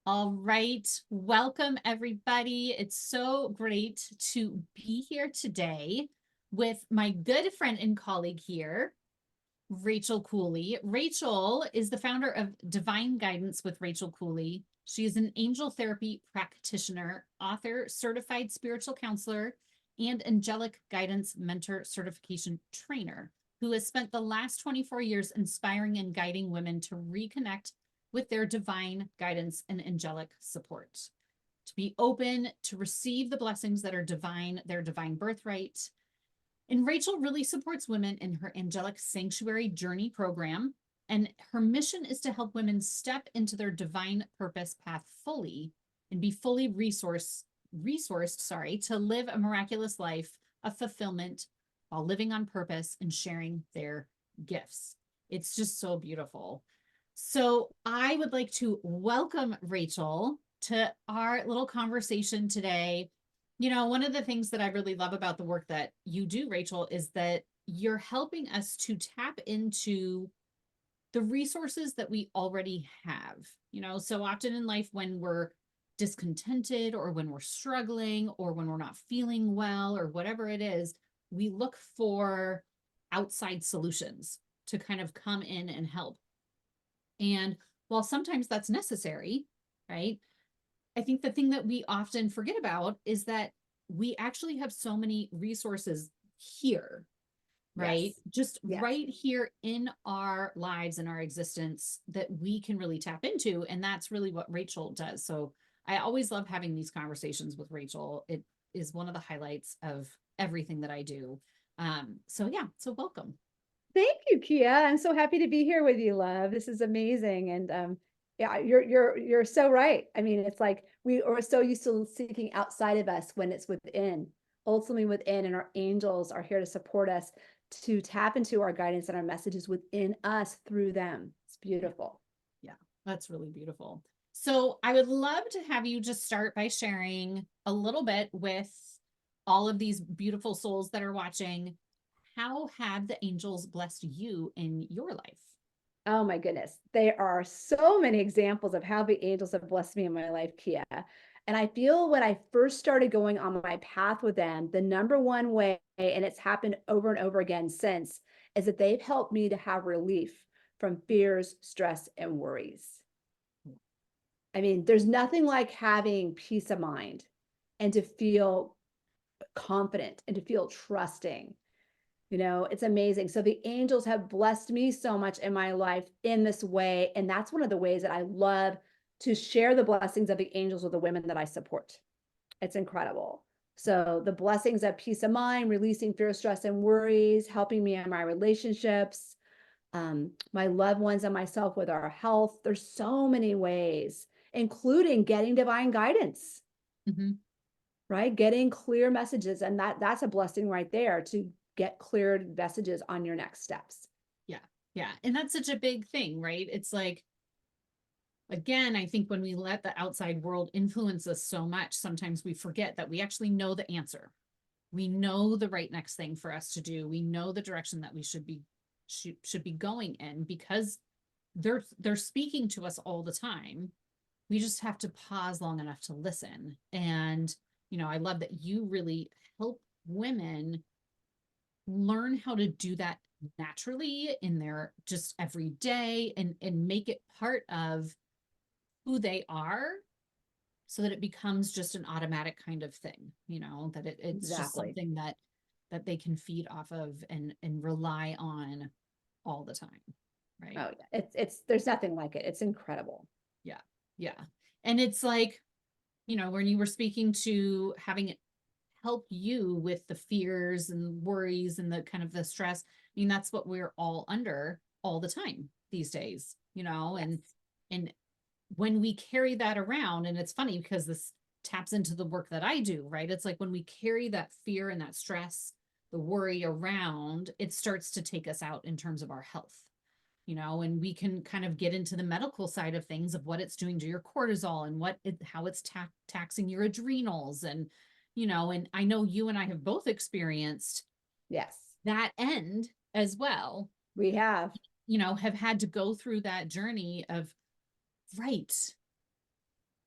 All right. Welcome, everybody. It's so great to be here today with my good friend and colleague here, Rachel Cooley. Rachel is the founder of Divine Guidance with Rachel Cooley. She is an angel therapy practitioner, author, certified spiritual counselor, and angelic guidance mentor certification trainer who has spent the last 24 years inspiring and guiding women to reconnect with their divine guidance and angelic support, to be open to receive the blessings that are divine, their divine birthright. And Rachel really supports women in her Angelic Sanctuary Journey program. And her mission is to help women step into their divine purpose path fully and be fully resourced, to live a miraculous life of fulfillment while living on purpose and sharing their gifts. It's just so beautiful. So I would like to welcome Rachel to our little conversation today. You know, one of the things that I really love about the work that you do, Rachel, is that you're helping us to tap into the resources that we already have. You know, so often in life when we're discontented or when we're struggling or when we're not feeling well or whatever it is, we look for outside solutions to kind of come in and help. And while sometimes that's necessary, right? I think the thing that we often forget about is that we actually have so many resources here, right? Yes. Just Yes. right here in our lives and our existence that we can really tap into. And that's really what Rachel does. So I always love having these conversations with Rachel. It is one of the highlights of everything that I do. So welcome. Thank you, Kia. I'm so happy to be here with you, love. This is amazing. And yeah, you're so right. I mean, it's like we are so used to seeking outside of us when it's within, ultimately within, and our angels are here to support us to tap into our guidance and our messages within us through them. It's beautiful. Yeah, that's really beautiful. So I would love to have you just start by sharing a little bit with all of these beautiful souls that are watching. How have the angels blessed you in your life? Oh my goodness. There are so many examples of how the angels have blessed me in my life, Kia. And I feel when I first started going on my path with them, the number one way, and it's happened over and over again since, is that they've helped me to have relief from fears, stress, and worries. I mean, there's nothing like having peace of mind and to feel confident and to feel trusting. You know, it's amazing. So the angels have blessed me so much in my life in this way. And that's one of the ways that I love to share the blessings of the angels with the women that I support. It's incredible. So the blessings of peace of mind, releasing fear, stress, and worries, helping me in my relationships, my loved ones and myself with our health. There's so many ways, including getting divine guidance, Mm-hmm. right? Getting clear messages. And that's a blessing right there to get clear messages on your next steps. Yeah. Yeah. And that's such a big thing, right? It's like, again, I think when we let the outside world influence us so much, sometimes we forget that we actually know the answer. We know the right next thing for us to do. We know the direction that we should be going in because they're speaking to us all the time. We just have to pause long enough to listen. And you know, I love that you really help women learn how to do that naturally in their just every day and make it part of who they are so that it becomes just an automatic kind of thing, you know, that it's just Exactly. something that they can feed off of and rely on all the time, right? Oh yeah. It's there's nothing like it. It's incredible. Yeah. Yeah. And it's like, you know, when you were speaking to having it help you with the fears and worries and the kind of the stress, I mean, that's what we're all under all the time these days, you know, Yes. and when we carry that around, and it's funny because this taps into the work that I do, right? It's like when we carry that fear and that stress, the worry around, it starts to take us out in terms of our health, you know, and we can kind of get into the medical side of things of what it's doing to your cortisol and how it's taxing your adrenals. And, you know, and I know you and I have both experienced Yes. that end as well, We have. you know, have had to go through that journey of, right,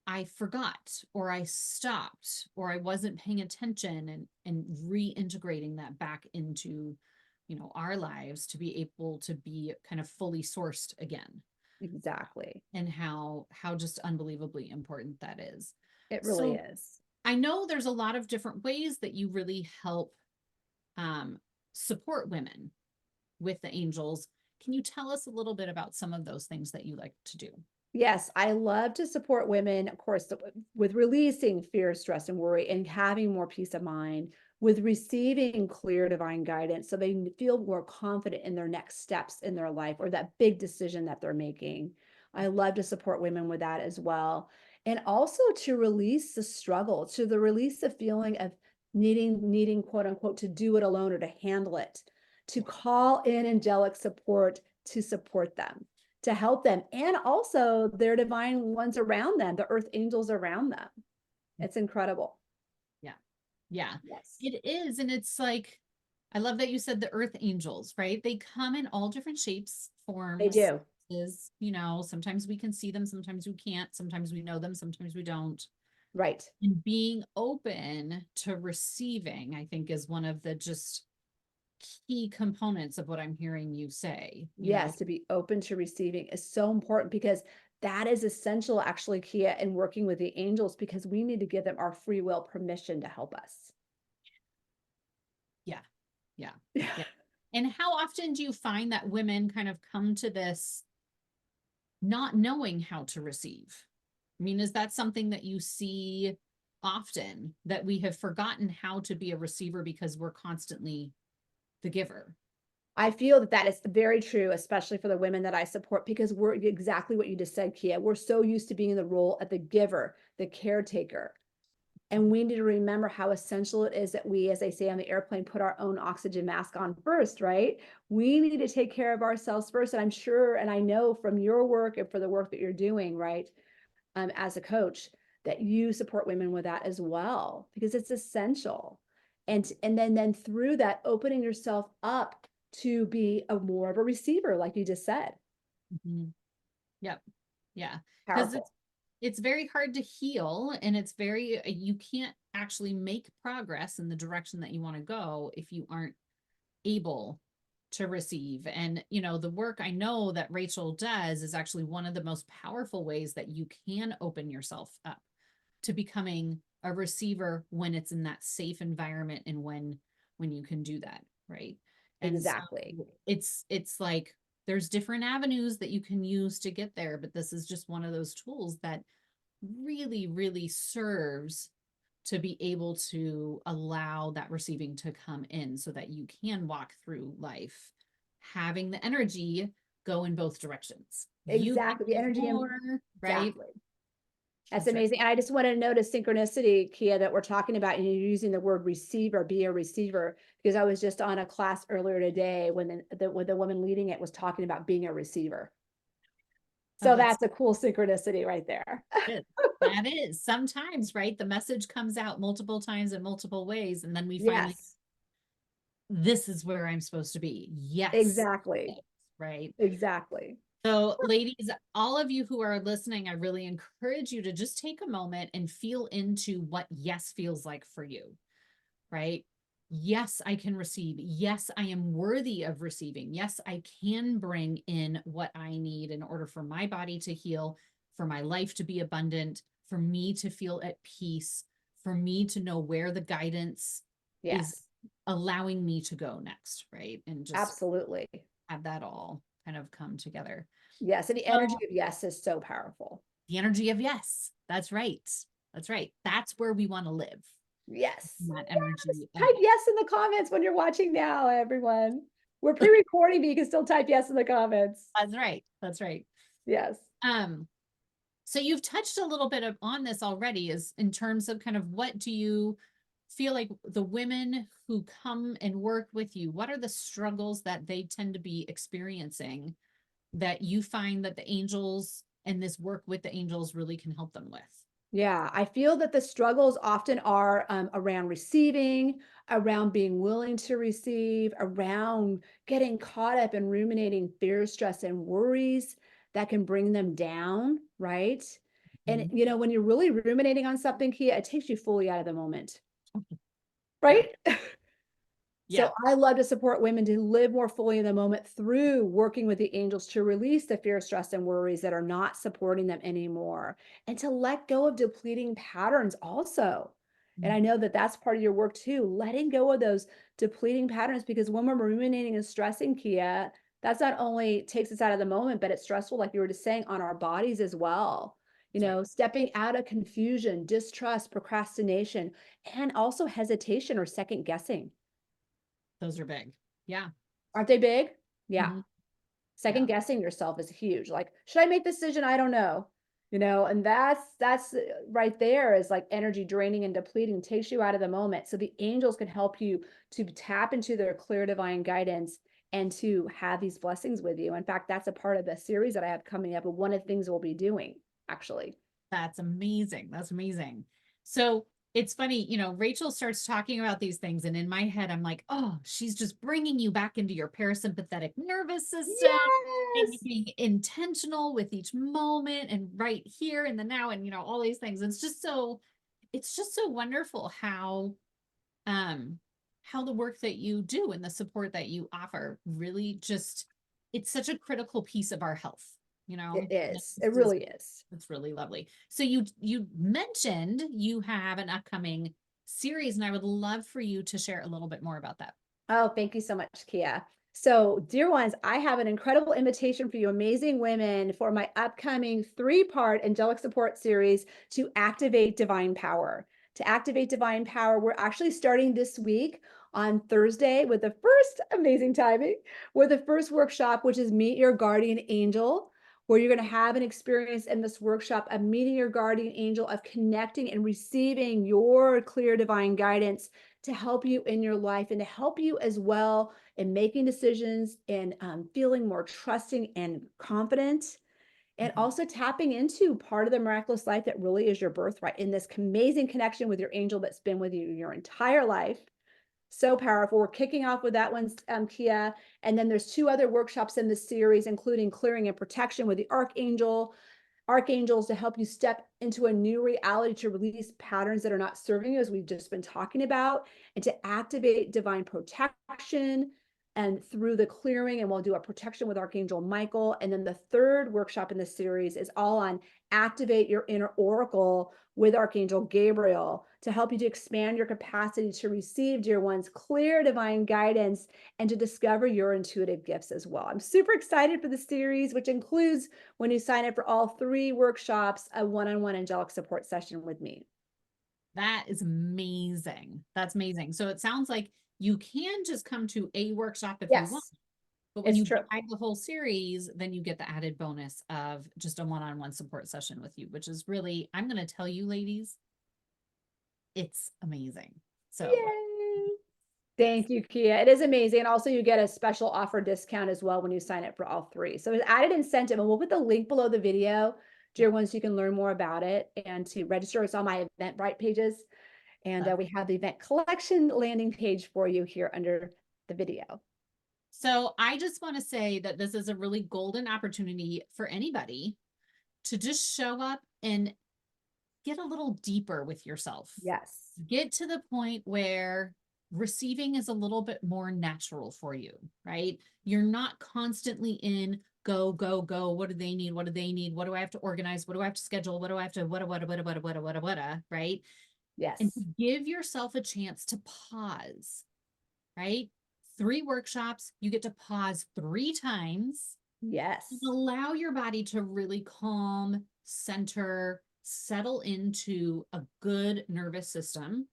I forgot, or I stopped, or I wasn't paying attention, and reintegrating that back into, our lives to be able to be kind of fully sourced again, Exactly. and how just unbelievably important that is. It really So is. I know there's a lot of different ways that you really help um, support women with the angels. Can you tell us a little bit about some of those things that you like to do? Yes, I love to support women, of course, with releasing fear, stress, and worry and having more peace of mind, with receiving clear divine guidance so they feel more confident in their next steps in their life or that big decision that they're making. I love to support women with that as well. And also to release the struggle, to the release the feeling of needing quote unquote to do it alone or to handle it, to call in angelic support to support them, to help them, and also their divine ones around them, the earth angels around them. It's incredible. Yeah. Yeah, Yes, it is. And it's like, I love that you said the earth angels, right? They come in all different shapes, they forms, do. sometimes we can see them, sometimes we can't, sometimes we know them, sometimes we don't. Right. And being open to receiving, I think, is one of the just key components of what I'm hearing you say, Yes, to be open to receiving is so important because that is essential, actually, Kia, in working with the angels because we need to give them our free will permission to help us. Yeah. Yeah. Yeah. And how often do you find that women kind of come to this not knowing how to receive? I mean, is that something that you see often, that we have forgotten how to be a receiver because we're constantly the giver? I feel that that is very true, especially for the women that I support, because we're exactly what you just said, Kia. We're so used to being in the role of the giver, the caretaker. And we need to remember how essential it is that we, as they say on the airplane, put our own oxygen mask on first, right? We need to take care of ourselves first. And I'm sure, and I know from your work and for the work that you're doing, right, as a coach, that you support women with that as well, because it's essential. And then through that, opening yourself up to be a more of a receiver, like you just said. Mhm. Yep. Yeah. Because Powerful. it's very hard to heal, and it's very, you can't actually make progress in the direction that you want to go if you aren't able to receive. And the work I know that Rachel does is actually one of the most powerful ways that you can open yourself up to becoming a receiver when it's in that safe environment, and when you can do that, right? And so Exactly. it's like there's different avenues that you can use to get there, but this is just one of those tools that really, really serves to be able to allow that receiving to come in so that you can walk through life having the energy go in both directions. You can Exactly. The give energy. more, right? Exactly. That's That's right. amazing. And I just want to notice synchronicity, Kia, that we're talking about, and you're using the word receiver, be a receiver, because I was just on a class earlier today when when the woman leading it was talking about being a receiver. Oh, So that's that's a cool synchronicity right there. it. That is sometimes, right? The message comes out multiple times in multiple ways, and then we finally, Yes, this is where I'm supposed to be. Yes. exactly. Yes, right. Exactly. So, ladies, all of you who are listening, I really encourage you to just take a moment and feel into what yes feels like for you, right? Yes, I can receive. Yes, I am worthy of receiving. Yes, I can bring in what I need in order for my body to heal, for my life to be abundant, for me to feel at peace, for me to know where the guidance is Yes, allowing me to go next, right? And just absolutely. have that all kind of come together. Yes. And the So, energy of yes is so powerful. the energy of yes. That's right. That's right. That's where we want to live. Yes. That Yes. energy of Type yes. yes in the comments when you're watching now, everyone. We're pre-recording, but you can still type yes in the comments. That's right. That's right. Yes. Um, so you've touched a little bit on this already, is in terms of kind of what do you feel like the women who come and work with you, what are the struggles that they tend to be experiencing that you find that the angels and this work with the angels really can help them with? Yeah, I feel that the struggles often are around receiving, around being willing to receive, around getting caught up in ruminating fear, stress, and worries that can bring them down, right? And, you know, when you're really ruminating on something, Kia, it takes you fully out of the moment, right? Yeah. So I love to support women to live more fully in the moment through working with the angels to release the fear, stress, and worries that are not supporting them anymore, and to let go of depleting patterns also. And I know that that's part of your work too, letting go of those depleting patterns, because when we're ruminating and stressing, Kia, that's not only takes us out of the moment, but it's stressful, like you were just saying, on our bodies as well. You That's right. know, stepping out of confusion, distrust, procrastination, and also hesitation or second guessing. Those are big. Yeah. Aren't they big? Yeah. Mhm. Second Yeah. guessing yourself is huge. Like, should I make this decision? I don't know. You know, and that's right there is like energy draining and depleting, takes you out of the moment. So the angels can help you to tap into their clear divine guidance and to have these blessings with you. In fact, that's a part of the series that I have coming up, and one of the things we'll be doing actually. That's amazing. That's amazing. So it's funny, Rachel starts talking about these things, and in my head, I'm like, oh, she's just bringing you back into your parasympathetic nervous system and Yes. being intentional with each moment and right here in the now, and all these things. It's just so wonderful how the work that you do and the support that you offer really just, it's such a critical piece of our health, you It know. is. It This is really is. It's really lovely. So you mentioned you have an upcoming series, and I would love for you to share a little bit more about that. Oh, thank you so much, Kia. So, dear ones, I have an incredible invitation for you, amazing women, for my upcoming 3-part angelic support series to activate divine power. To activate divine power, we're actually starting this week on Thursday with the first amazing timing, with the first workshop, which is Meet Your Guardian Angel, where you're going to have an experience in this workshop of meeting your guardian angel, of connecting and receiving your clear divine guidance to help you in your life and to help you as well in making decisions and feeling more trusting and confident, and Mhm. also tapping into part of the miraculous life that really is your birthright in this amazing connection with your angel that's been with you your entire life. So powerful. We're kicking off with that one, Kia. And then there's 2 other workshops in this series, including clearing and protection with the archangels, to help you step into a new reality, to release patterns that are not serving you, as we've just been talking about, and to activate divine protection and through the clearing. And we'll do a protection with Archangel Michael. And then the third workshop in the series is all on activate your inner oracle with Archangel Gabriel, to help you to expand your capacity to receive, dear ones, clear divine guidance and to discover your intuitive gifts as well. I'm super excited for the series, which includes, when you sign up for all 3 workshops, a one-on-one angelic support session with me. That is amazing. That's amazing. So it sounds like you can just come to a workshop if you want, Yes, but when it's you true. buy the whole series, then you get the added bonus of just a one-on-one support session with you, which is really, I'm going to tell you, ladies, it's amazing. So, Yay. yes. Thank you, Kia. It is amazing. And also, you get a special offer discount as well when you sign up for all 3. So, it's added incentive, and we'll put the link below the video, Yeah. dear ones, so you can learn more about it and to register. It's on my Eventbrite pages. And we have the event collection landing page for you here under the video. So I just want to say that this is a really golden opportunity for anybody to just show up and get a little deeper with yourself. Yes. Get to the point where receiving is a little bit more natural for you, right? You're not constantly in go, go, go. What do they need? What do they need? What do I have to organize? What do I have to schedule? What do I have to, what, right? And to Yes. give yourself a chance to pause, right? 3 workshops, you get to pause 3 times and Yes. allow your body to really calm, center, settle into a good nervous system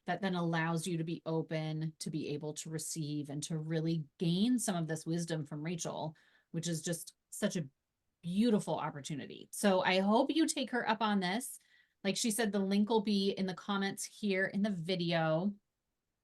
that then allows you to be open, to be able to receive, and to really gain some of this wisdom from Rachel, which is just such a beautiful opportunity. So I hope you take her up on this. Like she said, the link will be in the comments here in the video.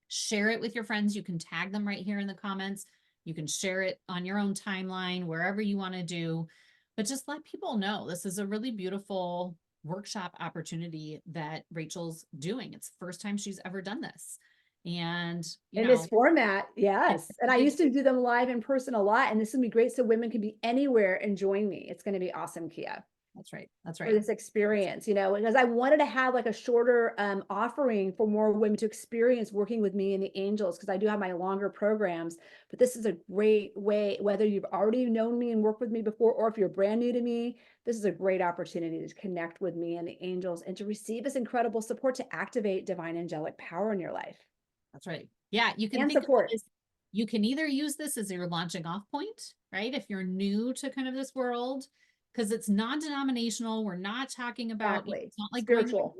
Share it with your friends. You can tag them right here in the comments. You can share it on your own timeline, wherever you want to do, but just let people know this is a really beautiful workshop opportunity that Rachel's doing. It's the first time she's ever done this. And, In this format, it's yes. And a I big, used to do them live in person a lot, and this will be great so women can be anywhere and join me. It's going to be awesome, Kia. That's right. That's for right. this experience, you know, because I wanted to have like a shorter offering for more women to experience working with me and the angels, because I do have my longer programs. But this is a great way, whether you've already known me and worked with me before, or if you're brand new to me, this is a great opportunity to connect with me and the angels and to receive this incredible support to activate divine angelic power in your life That's right. Yeah, you can and think of it support. as, you can either use this as your launching off point, right? If you're new to kind of this world, because it's non-denominational. We're not talking about, Exactly. it's not like going, Spiritual.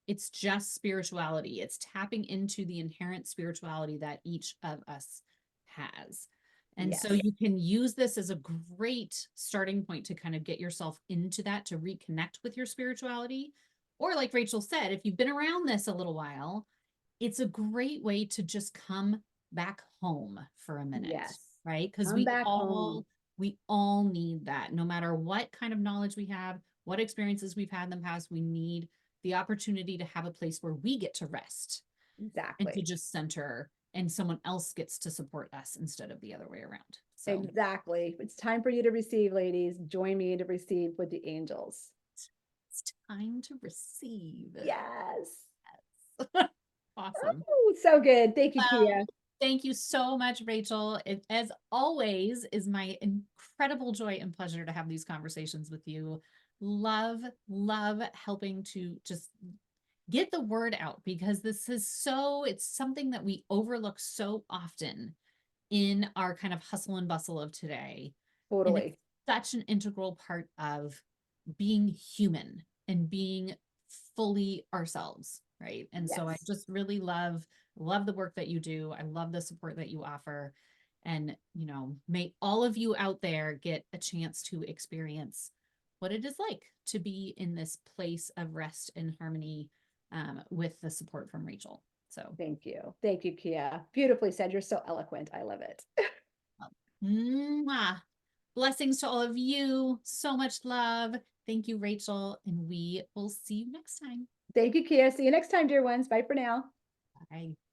it's just spirituality. It's tapping into the inherent spirituality that each of us has. And so Yes. you can use this as a great starting point to kind of get yourself into that, to reconnect with your spirituality. Or like Rachel said, if you've been around this a little while, it's a great way to just come back home for a minute, Yes. right? Because Come back home. we all need that. No matter what kind of knowledge we have, what experiences we've had in the past, we need the opportunity to have a place where we get to rest and to Exactly. just center, and someone else gets to support us instead of the other way around. So Exactly. It's time for you to receive, ladies. Join me to receive with the angels. it's time to receive. Yes. Awesome. Oh, so good. Thank you, Well, Kia. thank you so much, Rachel. It, as always, is my incredible joy and pleasure to have these conversations with you. Love, love helping to just get the word out, because this is so, it's something that we overlook so often in our kind of hustle and bustle of today. And it's Totally. such an integral part of being human and being fully ourselves, right? And so I Yes. just really love the work that you do. I love the support that you offer. And, you know, may all of you out there get a chance to experience what it is like to be in this place of rest and harmony, with the support from Rachel. So, Thank you. Thank you, Kia. Beautifully said. You're so eloquent. I love it. mwah. Blessings to all of you. So much love. Thank you, Rachel. And we will see you next time. Thank you, Kia. See you next time, dear ones. Bye for now. Bye.